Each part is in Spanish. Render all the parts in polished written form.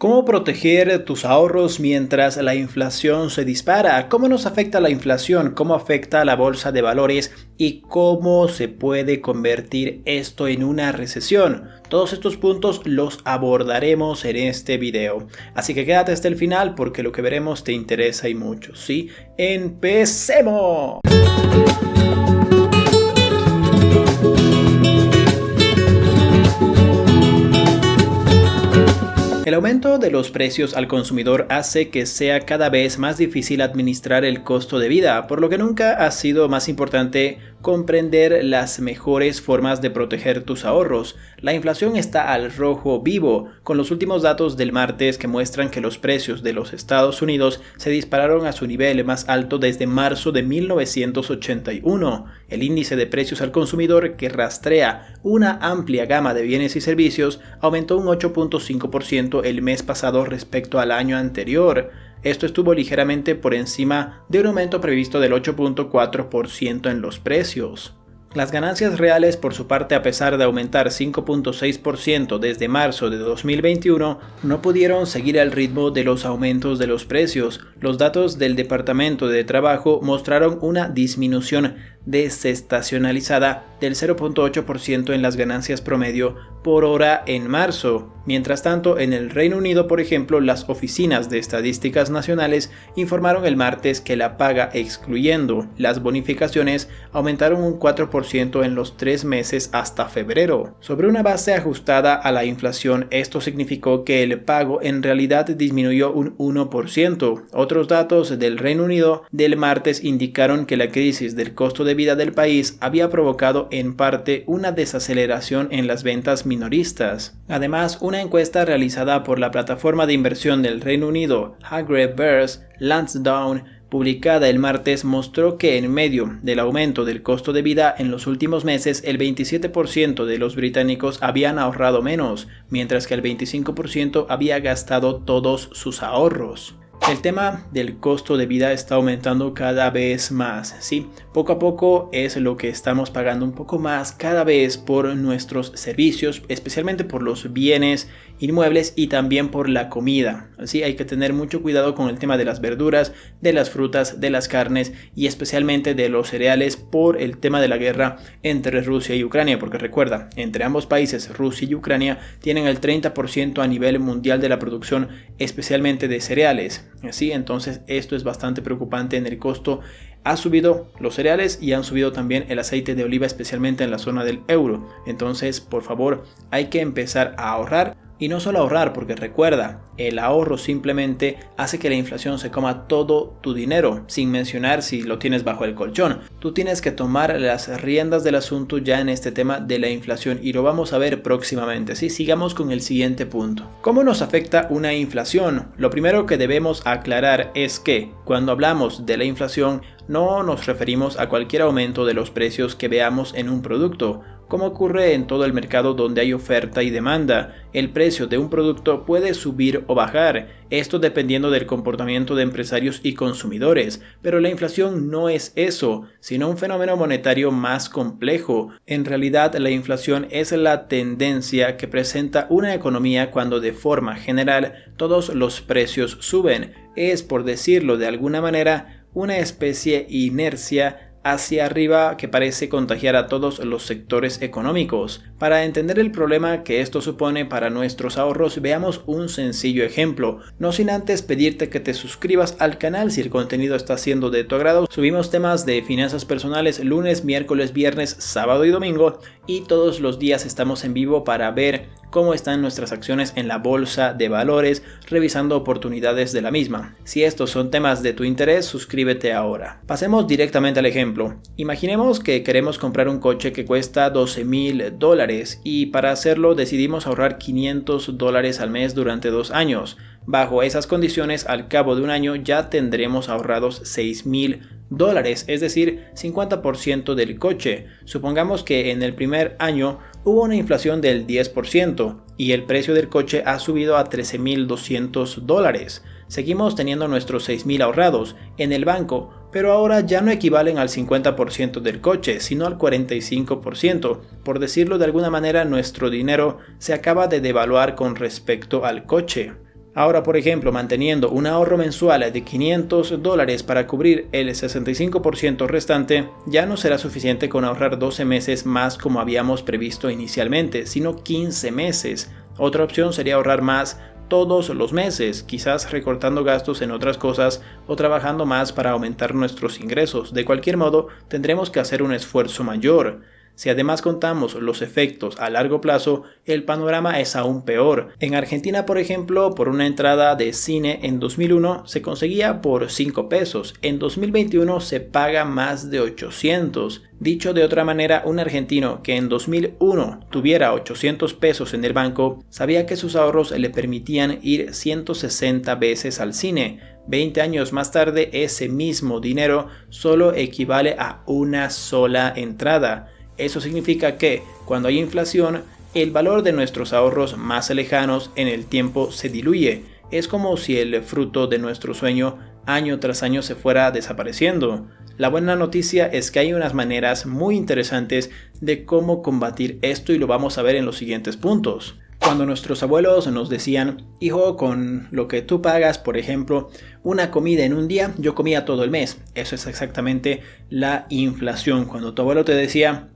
¿Cómo proteger tus ahorros mientras la inflación se dispara? ¿Cómo nos afecta la inflación? ¿Cómo afecta a la bolsa de valores? ¿Y cómo se puede convertir esto en una recesión? Todos estos puntos los abordaremos en este video. Así que quédate hasta el final porque lo que veremos te interesa y mucho, ¿sí? ¡Empecemos! El aumento de los precios al consumidor hace que sea cada vez más difícil administrar el costo de vida, por lo que nunca ha sido más importante comprender las mejores formas de proteger tus ahorros. La inflación está al rojo vivo, con los últimos datos del martes que muestran que los precios de los Estados Unidos se dispararon a su nivel más alto desde marzo de 1981. El índice de precios al consumidor, que rastrea una amplia gama de bienes y servicios, aumentó un 8.5% el mes pasado respecto al año anterior. Esto estuvo ligeramente por encima de un aumento previsto del 8.4% en los precios. Las ganancias reales, por su parte, a pesar de aumentar 5.6% desde marzo de 2021, no pudieron seguir el ritmo de los aumentos de los precios. Los datos del Departamento de Trabajo mostraron una disminución desestacionalizada del 0.8% en las ganancias promedio por hora en marzo. Mientras tanto, en el Reino Unido, por ejemplo, las oficinas de estadísticas nacionales informaron el martes que la paga, excluyendo las bonificaciones, aumentaron un 4% en los 3 meses hasta febrero. Sobre una base ajustada a la inflación, esto significó que el pago en realidad disminuyó un 1%. Otros datos del Reino Unido del martes indicaron que la crisis del costo de vida del país había provocado en parte una desaceleración en las ventas minoristas. Además, una encuesta realizada por la plataforma de inversión del Reino Unido, Hargreaves Lansdown, publicada el martes, mostró que en medio del aumento del costo de vida en los últimos meses, el 27% de los británicos habían ahorrado menos, mientras que el 25% había gastado todos sus ahorros. El tema del costo de vida está aumentando cada vez más, ¿sí? Poco a poco es lo que estamos pagando un poco más cada vez por nuestros servicios, especialmente por los bienes inmuebles y también por la comida. Así hay que tener mucho cuidado con el tema de las verduras, de las frutas, de las carnes y especialmente de los cereales por el tema de la guerra entre Rusia y Ucrania, porque recuerda, entre ambos países, Rusia y Ucrania, tienen el 30% a nivel mundial de la producción, especialmente de cereales. Así, entonces esto es bastante preocupante. En el costo ha subido los cereales y han subido también el aceite de oliva, especialmente en la zona del euro. Entonces, por favor, hay que empezar a ahorrar. Y no solo ahorrar, porque recuerda, el ahorro simplemente hace que la inflación se coma todo tu dinero, sin mencionar si lo tienes bajo el colchón. Tú tienes que tomar las riendas del asunto ya en este tema de la inflación y lo vamos a ver próximamente. ¿Sí? Sigamos con el siguiente punto. ¿Cómo nos afecta una inflación? Lo primero que debemos aclarar es que cuando hablamos de la inflación no nos referimos a cualquier aumento de los precios que veamos en un producto. Como ocurre en todo el mercado donde hay oferta y demanda, el precio de un producto puede subir o bajar, esto dependiendo del comportamiento de empresarios y consumidores, pero la inflación no es eso, sino un fenómeno monetario más complejo. En realidad, la inflación es la tendencia que presenta una economía cuando de forma general todos los precios suben. Es, por decirlo de alguna manera, una especie de inercia hacia arriba que parece contagiar a todos los sectores económicos. Para entender el problema que esto supone para nuestros ahorros, veamos un sencillo ejemplo, no sin antes pedirte que te suscribas al canal si el contenido está siendo de tu agrado. Subimos temas de finanzas personales lunes, miércoles, viernes, sábado y domingo, y todos los días estamos en vivo para ver cómo están nuestras acciones en la bolsa de valores, revisando oportunidades de la misma. Si estos son temas de tu interés, suscríbete ahora. Pasemos directamente al ejemplo. Imaginemos que queremos comprar un coche que cuesta $12,000 y para hacerlo decidimos ahorrar $500 al mes durante 2 años. Bajo esas condiciones, al cabo de un año ya tendremos ahorrados $6,000, es decir, 50% del coche. Supongamos que en el primer año hubo una inflación del 10% y el precio del coche ha subido a $13,200. Seguimos teniendo nuestros $6,000 ahorrados en el banco, pero ahora ya no equivalen al 50% del coche, sino al 45%. Por decirlo de alguna manera, nuestro dinero se acaba de devaluar con respecto al coche. Ahora, por ejemplo, manteniendo un ahorro mensual de $500 para cubrir el 65% restante, ya no será suficiente con ahorrar 12 meses más como habíamos previsto inicialmente, sino 15 meses. Otra opción sería ahorrar más todos los meses, quizás recortando gastos en otras cosas o trabajando más para aumentar nuestros ingresos. De cualquier modo, tendremos que hacer un esfuerzo mayor. Si además contamos los efectos a largo plazo, el panorama es aún peor. En Argentina, por ejemplo, por una entrada de cine en 2001 se conseguía por 5 pesos. En 2021 se paga más de 800. Dicho de otra manera, un argentino que en 2001 tuviera 800 pesos en el banco, sabía que sus ahorros le permitían ir 160 veces al cine. 20 años más tarde, ese mismo dinero solo equivale a una sola entrada. Eso significa que, cuando hay inflación, el valor de nuestros ahorros más lejanos en el tiempo se diluye. Es como si el fruto de nuestro sueño año tras año se fuera desapareciendo. La buena noticia es que hay unas maneras muy interesantes de cómo combatir esto y lo vamos a ver en los siguientes puntos. Cuando nuestros abuelos nos decían, hijo, con lo que tú pagas, por ejemplo, una comida en un día, yo comía todo el mes. Eso es exactamente la inflación. Cuando tu abuelo te decía,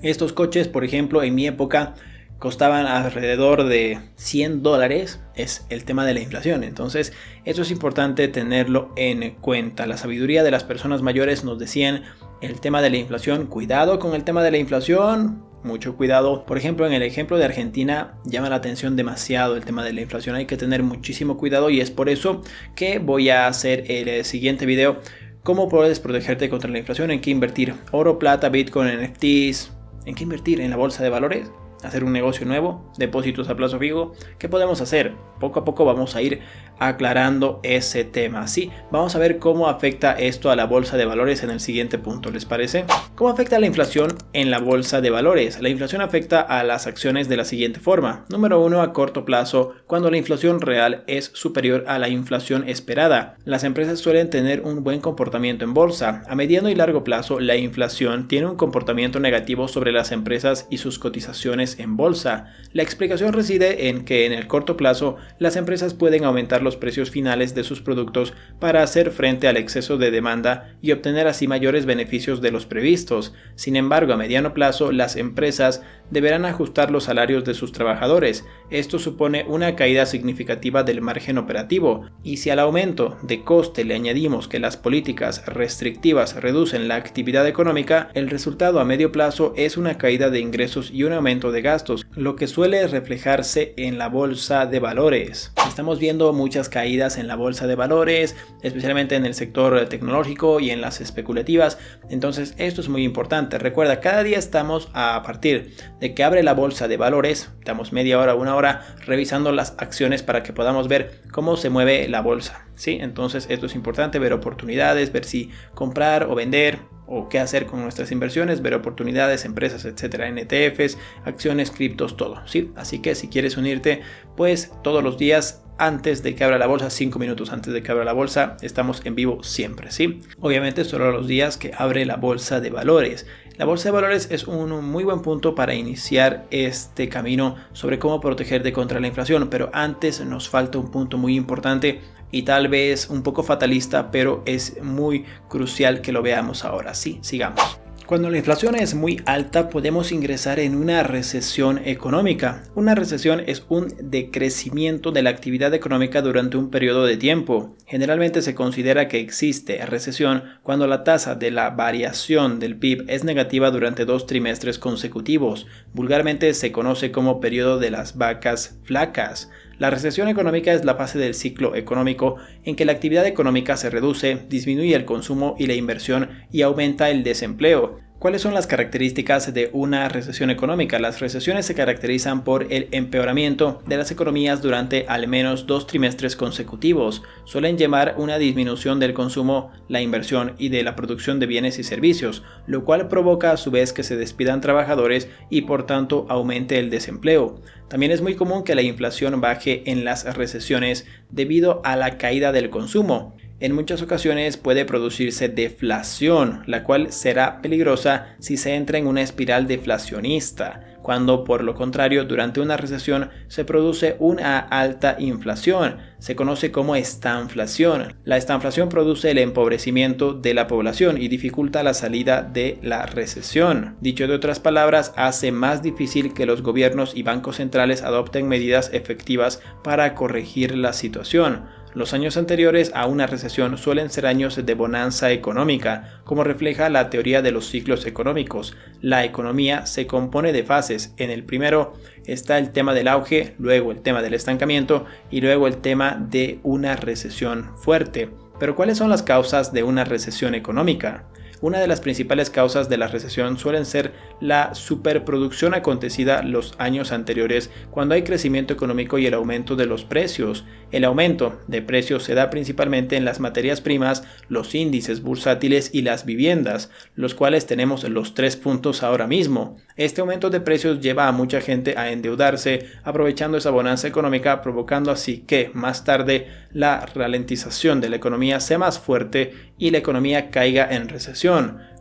estos coches, por ejemplo, en mi época costaban alrededor de $100, es el tema de la inflación. Entonces, eso es importante tenerlo en cuenta. La sabiduría de las personas mayores nos decían el tema de la inflación, cuidado con el tema de la inflación, mucho cuidado. Por ejemplo, en el ejemplo de Argentina llama la atención demasiado el tema de la inflación, hay que tener muchísimo cuidado y es por eso que voy a hacer el siguiente video. ¿Cómo puedes protegerte contra la inflación? ¿En qué invertir? Oro, plata, Bitcoin, NFTs. ¿En qué invertir? ¿En la bolsa de valores? ¿Hacer un negocio nuevo? ¿Depósitos a plazo fijo? ¿Qué podemos hacer? Poco a poco vamos a ir aclarando ese tema. Sí, vamos a ver cómo afecta esto a la bolsa de valores en el siguiente punto, ¿les parece? ¿Cómo afecta la inflación en la bolsa de valores? La inflación afecta a las acciones de la siguiente forma. Número 1, a corto plazo, cuando la inflación real es superior a la inflación esperada. Las empresas suelen tener un buen comportamiento en bolsa. A mediano y largo plazo, la inflación tiene un comportamiento negativo sobre las empresas y sus cotizaciones en bolsa. La explicación reside en que en el corto plazo, las empresas pueden aumentar los precios finales de sus productos para hacer frente al exceso de demanda y obtener así mayores beneficios de los previstos. Sin embargo, a mediano plazo, las empresas deberán ajustar los salarios de sus trabajadores. Esto supone una caída significativa del margen operativo, y si al aumento de coste le añadimos que las políticas restrictivas reducen la actividad económica, el resultado a medio plazo es una caída de ingresos y un aumento de gastos, lo que suele reflejarse en la bolsa de valores. Estamos viendo muchas caídas en la bolsa de valores, especialmente en el sector tecnológico y en las especulativas. Entonces esto es muy importante. Recuerda, cada día estamos a partir de que abre la bolsa de valores, estamos media hora, una hora revisando las acciones para que podamos ver cómo se mueve la bolsa. ¿Sí? Entonces esto es importante, ver oportunidades, ver si comprar o vender o qué hacer con nuestras inversiones, ver oportunidades, empresas, etcétera, NTFs, acciones, criptos, todo, ¿sí? Así que si quieres unirte, pues todos los días antes de que abra la bolsa, 5 minutos antes de que abra la bolsa, estamos en vivo siempre, ¿sí? Obviamente solo los días que abre la bolsa de valores. La bolsa de valores es un muy buen punto para iniciar este camino sobre cómo protegerte contra la inflación, pero antes nos falta un punto muy importante y tal vez un poco fatalista, pero es muy crucial que lo veamos ahora. Sí, sigamos. Cuando la inflación es muy alta, podemos ingresar en una recesión económica. Una recesión es un decrecimiento de la actividad económica durante un periodo de tiempo. Generalmente se considera que existe recesión cuando la tasa de la variación del PIB es negativa durante 2 trimestres consecutivos. Vulgarmente se conoce como periodo de las vacas flacas. La recesión económica es la fase del ciclo económico en que la actividad económica se reduce, disminuye el consumo y la inversión y aumenta el desempleo. ¿Cuáles son las características de una recesión económica? Las recesiones se caracterizan por el empeoramiento de las economías durante al menos 2 trimestres consecutivos. Suelen llevar una disminución del consumo, la inversión y de la producción de bienes y servicios, lo cual provoca a su vez que se despidan trabajadores y por tanto aumente el desempleo. También es muy común que la inflación baje en las recesiones debido a la caída del consumo. En muchas ocasiones puede producirse deflación, la cual será peligrosa si se entra en una espiral deflacionista. cuando por lo contrario durante una recesión se produce una alta inflación. Se conoce como estanflación. La estanflación produce el empobrecimiento de la población y dificulta la salida de la recesión. Dicho de otras palabras, hace más difícil que los gobiernos y bancos centrales adopten medidas efectivas para corregir la situación. Los años anteriores a una recesión suelen ser años de bonanza económica, como refleja la teoría de los ciclos económicos. La economía se compone de fases. En el primero está el tema del auge, luego el tema del estancamiento y luego el tema de una recesión fuerte. Pero ¿cuáles son las causas de una recesión económica? Una de las principales causas de la recesión suelen ser la superproducción acontecida los años anteriores cuando hay crecimiento económico y el aumento de los precios. El aumento de precios se da principalmente en las materias primas, los índices bursátiles y las viviendas, los cuales tenemos los 3 puntos ahora mismo. Este aumento de precios lleva a mucha gente a endeudarse, aprovechando esa bonanza económica, provocando así que más tarde la ralentización de la economía sea más fuerte y la economía caiga en recesión.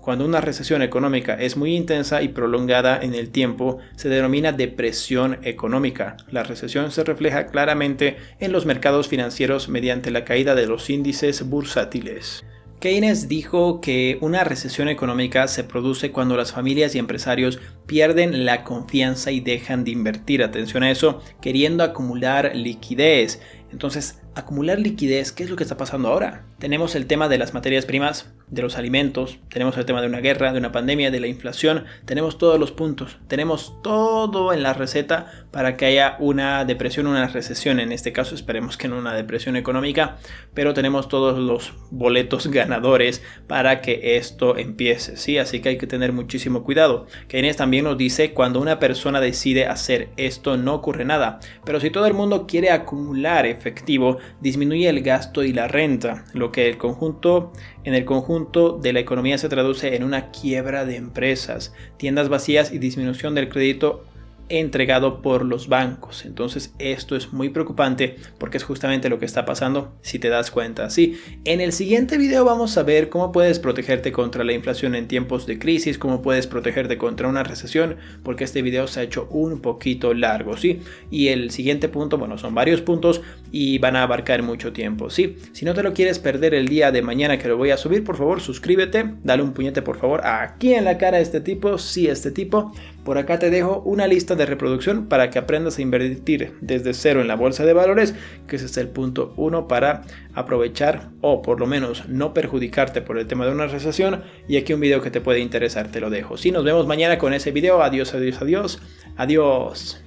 Cuando una recesión económica es muy intensa y prolongada en el tiempo, se denomina depresión económica. La recesión se refleja claramente en los mercados financieros mediante la caída de los índices bursátiles. Keynes dijo que una recesión económica se produce cuando las familias y empresarios pierden la confianza y dejan de invertir, atención a eso, queriendo acumular liquidez. Entonces, acumular liquidez, ¿qué es lo que está pasando ahora? Tenemos el tema de las materias primas, de los alimentos, tenemos el tema de una guerra, de una pandemia, de la inflación, tenemos todos los puntos, tenemos todo en la receta para que haya una depresión, una recesión. En este caso esperemos que no una depresión económica, pero tenemos todos los boletos ganadores para que esto empiece, ¿sí? Así que hay que tener muchísimo cuidado. Keynes también nos dice, cuando una persona decide hacer esto no ocurre nada, pero si todo el mundo quiere acumular efectivo, disminuye el gasto y la renta, lo que en el conjunto de la economía se traduce en una quiebra de empresas, tiendas vacías y disminución del crédito entregado por los bancos. Entonces esto es muy preocupante porque es justamente lo que está pasando si te das cuenta. Sí, en el siguiente video vamos a ver cómo puedes protegerte contra la inflación en tiempos de crisis, cómo puedes protegerte contra una recesión, porque este video se ha hecho un poquito largo, ¿sí? Y el siguiente punto, bueno, son varios puntos y van a abarcar mucho tiempo, ¿sí? Si no te lo quieres perder el día de mañana que lo voy a subir, por favor suscríbete, dale un puñete por favor aquí en la cara a este tipo, sí, este tipo. Por acá te dejo una lista de reproducción para que aprendas a invertir desde cero en la bolsa de valores, que ese es el punto 1 para aprovechar o por lo menos no perjudicarte por el tema de una recesión. Y aquí un video que te puede interesar, te lo dejo. Sí, nos vemos mañana con ese video. Adiós, adiós, adiós. Adiós.